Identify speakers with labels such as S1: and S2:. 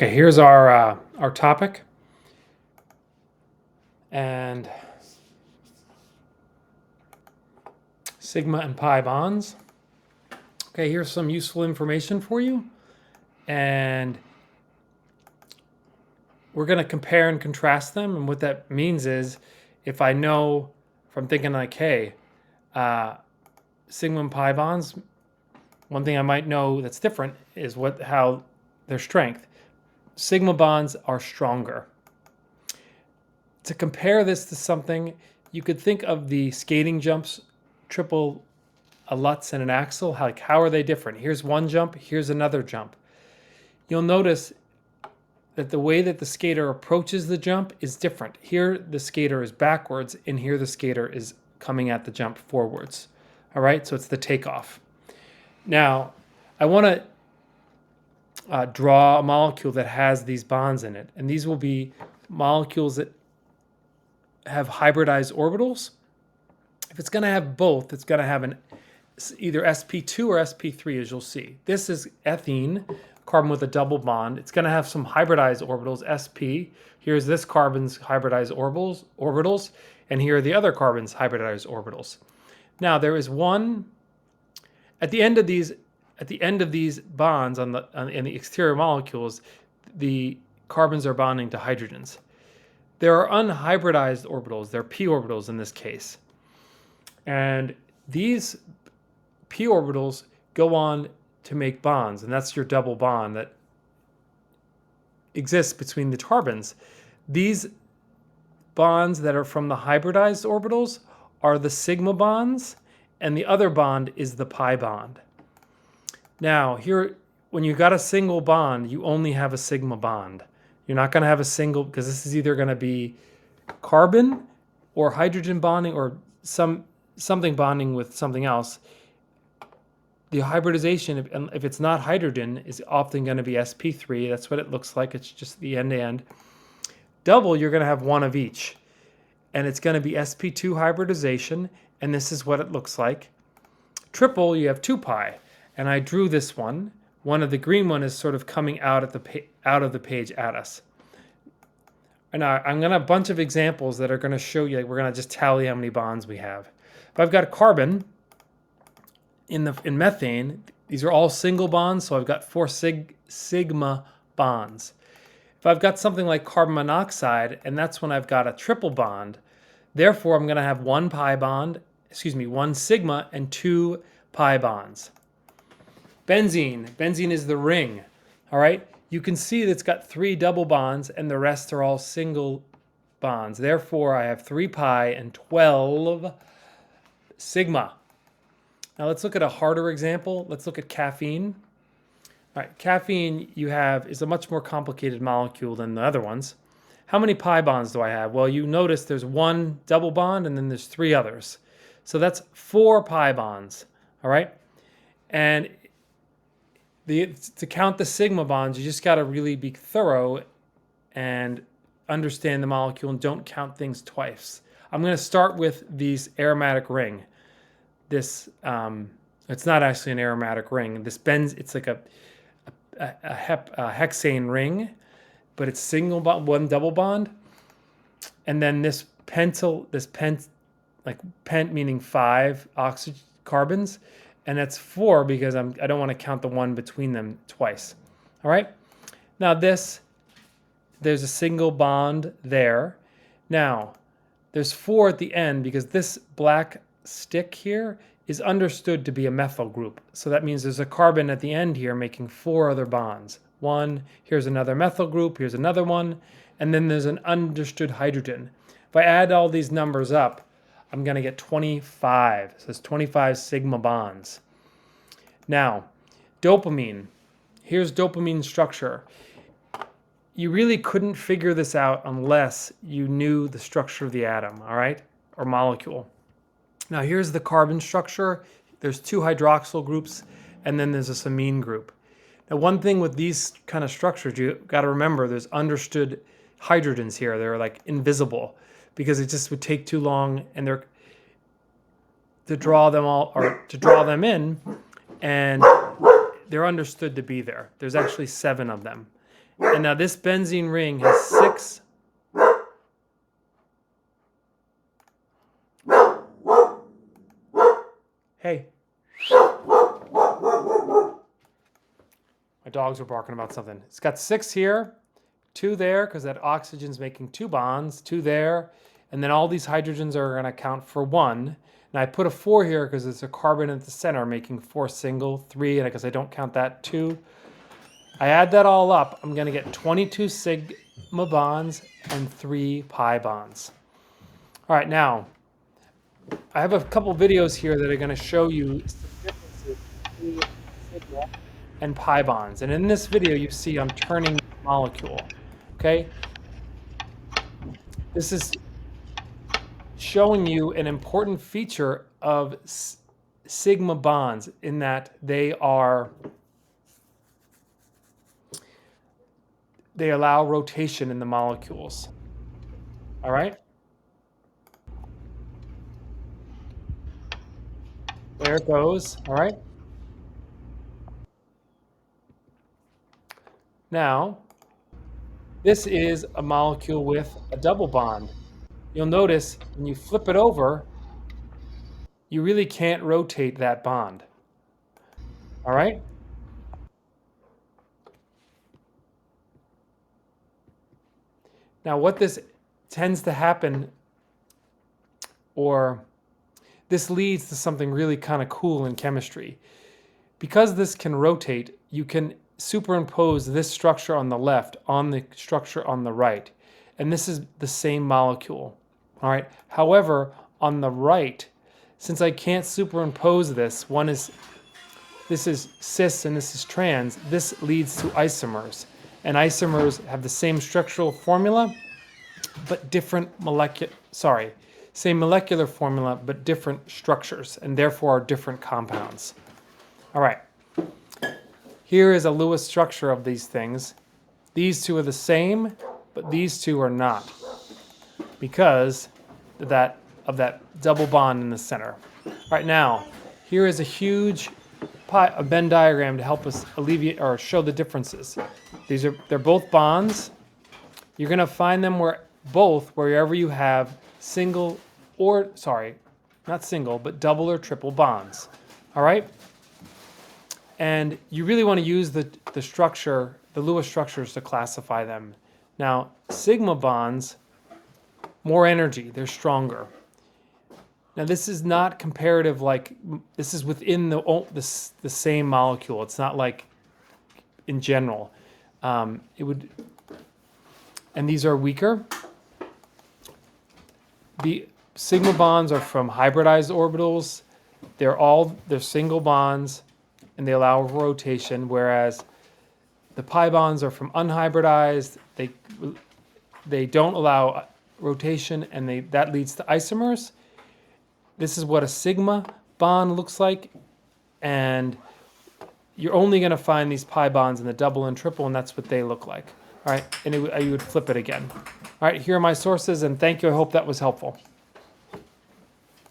S1: Okay, here's our topic, and sigma and pi bonds. Okay, here's some useful information for you, and we're going to compare and contrast them. And what that means is, if I'm thinking like, hey, sigma and pi bonds, one thing I might know that's different is how their strength. Sigma bonds are stronger. To compare this to something, you could think of the skating jumps, triple a Lutz and an axle. How are they different? Here's one jump, here's another jump. You'll notice that the way that the skater approaches the jump is different. Here the skater is backwards, and here the skater is coming at the jump forwards. All right, so it's the takeoff. Now, I want to draw a molecule that has these bonds in it, and these will be molecules that have hybridized orbitals. If it's going to have both, it's going to have either sp2 or sp3, as you'll see. This is ethene, carbon with a double bond. It's going to have some hybridized orbitals, sp. Here's this carbon's hybridized orbitals, and here are the other carbon's hybridized orbitals. Now there is one at the end of these bonds in the exterior molecules, the carbons are bonding to hydrogens. There are unhybridized orbitals. They're p orbitals in this case. And these p orbitals go on to make bonds, and that's your double bond that exists between the carbons. These bonds that are from the hybridized orbitals are the sigma bonds, and the other bond is the pi bond. Now, here, when you got a single bond, you only have a sigma bond. You're not going to have a single, because this is either going to be carbon or hydrogen bonding or something bonding with something else. The hybridization, if it's not hydrogen, is often going to be sp3. That's what it looks like. It's just the end-to-end. Double, you're going to have one of each. And it's going to be sp2 hybridization, and this is what it looks like. Triple, you have 2 pi. And I drew this one. One of the green one is sort of coming out of the page at us. And I'm going to have a bunch of examples that are going to show you, we're going to just tally how many bonds we have. If I've got a carbon in methane, these are all single bonds, so I've got 4 sigma bonds. If I've got something like carbon monoxide, and that's when I've got a triple bond, therefore I'm going to have 1 sigma and 2 pi bonds. Benzene is the ring, all right? You can see that it's got 3 double bonds and the rest are all single bonds. Therefore, I have 3 pi and 12 sigma. Now let's look at a harder example. Let's look at caffeine. All right, caffeine is a much more complicated molecule than the other ones. How many pi bonds do I have? Well, you notice there's 1 double bond and then there's 3 others. So that's 4 pi bonds, all right? And to count the sigma bonds, you just got to really be thorough and understand the molecule and don't count things twice. I'm going to start with these aromatic ring. This it's not actually an aromatic ring. It's like a hexane ring, but it's single bond, 1 double bond, and then this pent meaning 5 oxygen carbons. And that's 4 because I don't want to count the 1 between them twice. All right? Now there's a single bond there. Now, there's 4 at the end because this black stick here is understood to be a methyl group. So that means there's a carbon at the end here making 4 other bonds. 1, here's another methyl group, here's another one, and then there's an understood hydrogen. If I add all these numbers up, I'm going to get 25. So it's 25 sigma bonds. Now, dopamine. Here's dopamine structure. You really couldn't figure this out unless you knew the structure of the atom, all right, or molecule. Now, here's the carbon structure. There's 2 hydroxyl groups, and then there's this amine group. Now, one thing with these kind of structures, you got to remember there's understood hydrogens here. They're like invisible, because it just would take too long and to draw them in, and they're understood to be there. There's actually 7 of them. And now this benzene ring has 6. Hey. My dogs were barking about something. It's got 6 here, 2 there, because that oxygen's making 2 bonds, 2 there, and then all these hydrogens are going to count for 1. And I put a 4 here because it's a carbon at the center making 4 single, 3, and because I don't count that, 2. I add that all up, I'm going to get 22 sigma bonds and 3 pi bonds. All right, now, I have a couple videos here that are going to show you some differences between sigma and pi bonds. And in this video, you see I'm turning the molecule, okay? This is showing you an important feature of sigma bonds in that they allow rotation in the molecules. All right? There it goes, all right? Now, this is a molecule with a double bond. You'll notice when you flip it over, you really can't rotate that bond. All right? Now, what this tends to happen, or this leads to something really kind of cool in chemistry. Because this can rotate, you can superimpose this structure on the left on the structure on the right. And this is the same molecule. All right. However, on the right, since I can't superimpose this, this is cis and this is trans, this leads to isomers. And isomers have the same structural formula, but different same molecular formula, but different structures, and therefore are different compounds. All right. Here is a Lewis structure of these things. These two are the same, but these two are not because of that double bond in the center. All right, now, here is a huge Venn diagram to help us alleviate or show the differences. They're both bonds. You're going to find them wherever you have not single, but double or triple bonds. All right? And you really want to use the structure, the Lewis structures to classify them. Now, sigma bonds, more energy, they're stronger. Now, this is not comparative, this is within the same molecule. It's not like in general. And these are weaker. The sigma bonds are from hybridized orbitals. They're single bonds, and they allow rotation, whereas the pi bonds are from unhybridized. They don't allow rotation, and that leads to isomers. This is what a sigma bond looks like, and you're only going to find these pi bonds in the double and triple, and that's what they look like. All right, and you would flip it again. All right, here are my sources, and thank you. I hope that was helpful.